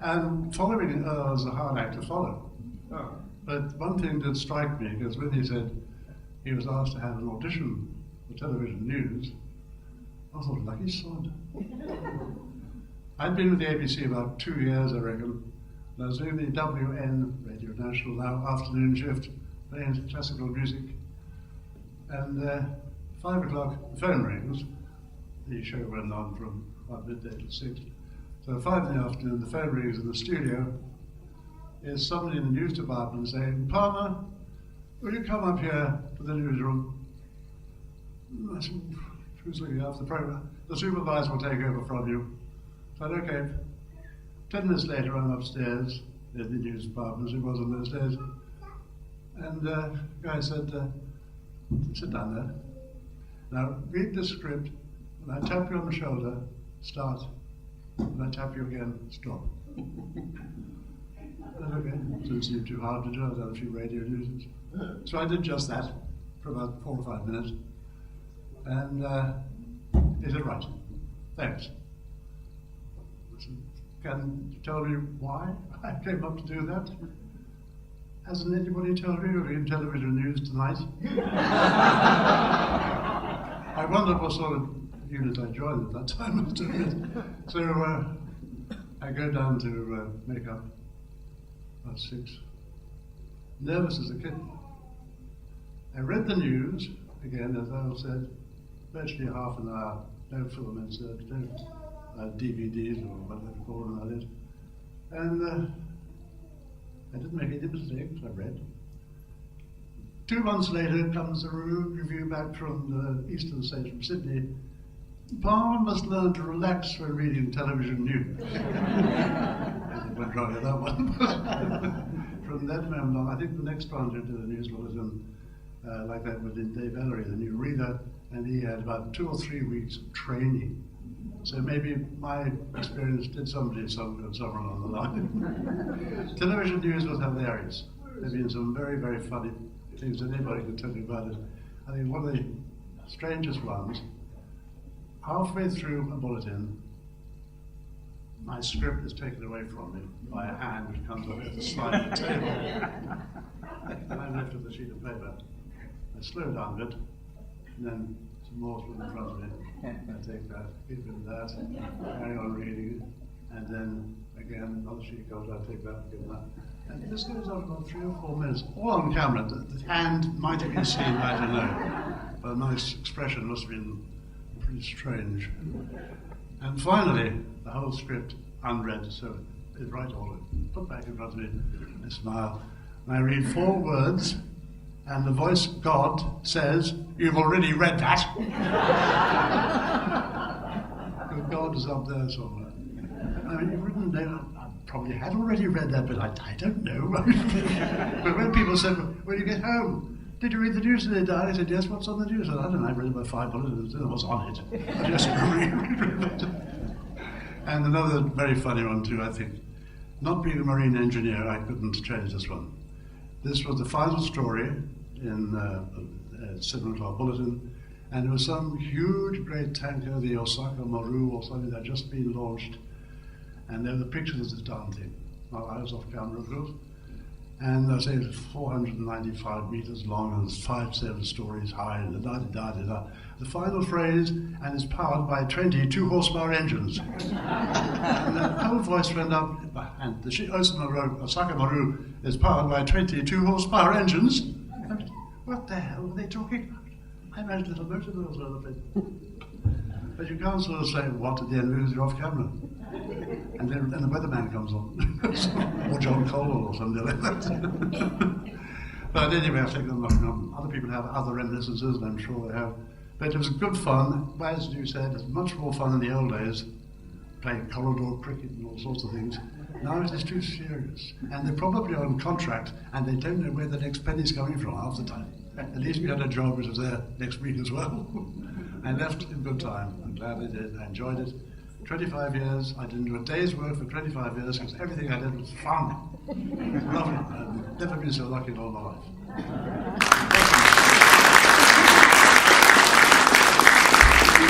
And following was a hard act to follow. Oh. But one thing did strike me, because when he said he was asked to have an audition for television news, I thought, lucky sod. I'd been with the ABC about 2 years, I reckon, and I was doing the WN, Radio National, now afternoon shift, playing classical music. And 5 o'clock, the phone rings. The show went on from about midday till 6. So 5 in the afternoon, the phone rings in the studio. There's somebody in the news department saying, "Palmer, will you come up here to the newsroom?" I said, "Who's looking after the program?" "The supervisor will take over from you." I said, "Okay." 10 minutes later, I'm upstairs in the news department, as it was in those days. And the guy said, "Sit down there. Now, read the script. When I tap you on the shoulder, start. When I tap you again, stop." I said, "Okay." Didn't seem too hard to do. I've done a few radio newses. So I did just that for about 4 or 5 minutes. And he said, "Right, thanks." I said, "Can you tell me why I came up to do that?" "Hasn't anybody told you you're in television news tonight?" I wondered what sort of unit I joined at that time. So I go down to make up about 6. Nervous as a kid. I read the news, again, as Al said, virtually half an hour, no film inserts, no DVDs or whatever you call them, that is. And I didn't make any mistakes, I read. 2 months later comes a review back from the eastern states, from Sydney. "Palmer must learn to relax when reading television news." I went wrong with that one. From that moment on, I think the next one who did a news bulletin like that was in Dave Ellery, the Newsreader, and he had about 2 or 3 weeks of training. So maybe my experience did somebody some good somewhere along the line. Television news was hilarious. There have been some very, very funny things that anybody can tell you about it. I think one of the strangest ones, halfway through a bulletin, my script is taken away from me by a hand which comes up at the side of the table. And I'm left with a sheet of paper. I slow down a bit, and then some more in front of me. I take that, keep it that, carry on reading it, and then again another sheet goes, I take that, give that. And this goes on about 3 or 4 minutes, all on camera. The hand might have been seen, I don't know. But a nice expression must have been pretty strange. And finally, the whole script unread, so it's right order, put back in front of me, I smile, and I read 4 words, and the voice God says, "You've already read that." Because God is up there somewhere. I mean, you've written down, I probably had already read that, but I don't know. But when people said, "When you get home, did you read the news today, Dad?" I said, "Yes, what's on the news?" I said, "I don't know, I read about 5 bulletins, I don't know what's on it." I just read it. And another very funny one too, I think. Not being a marine engineer, I couldn't change this one. This was the final story in a 7 o'clock bulletin, and it was some huge, great tanker, the Osaka Maru or something, that had just been launched, and there were the pictures of this darn thing. Well, I was off camera, of course, and I say it was 495 meters long and 5-7 stories high, and da-da-da-da-da. The final phrase, and it's powered by 22 horsepower engines. And the whole voice went up, and the Osaka Maru is powered by 22 horsepower engines. And what the hell were they talking about? I imagined little motorboats or other thing. But you can't sort of say what at the end because you're off camera. And then the weatherman comes on, or John Cole or something like that. But anyway, I think other people have other reminiscences, and I'm sure they have. But it was good fun. As you said, it was much more fun in the old days, playing corridor cricket and all sorts of things. Now it is too serious. And they're probably on contract, and they don't know where the next penny's coming from half the time. At least we had a job which was there next week as well. I left in good time. I'm glad I did. I enjoyed it. 25 years. I didn't do a day's work for 25 years because everything I did was fun. It was lovely. I've never been so lucky in all my life.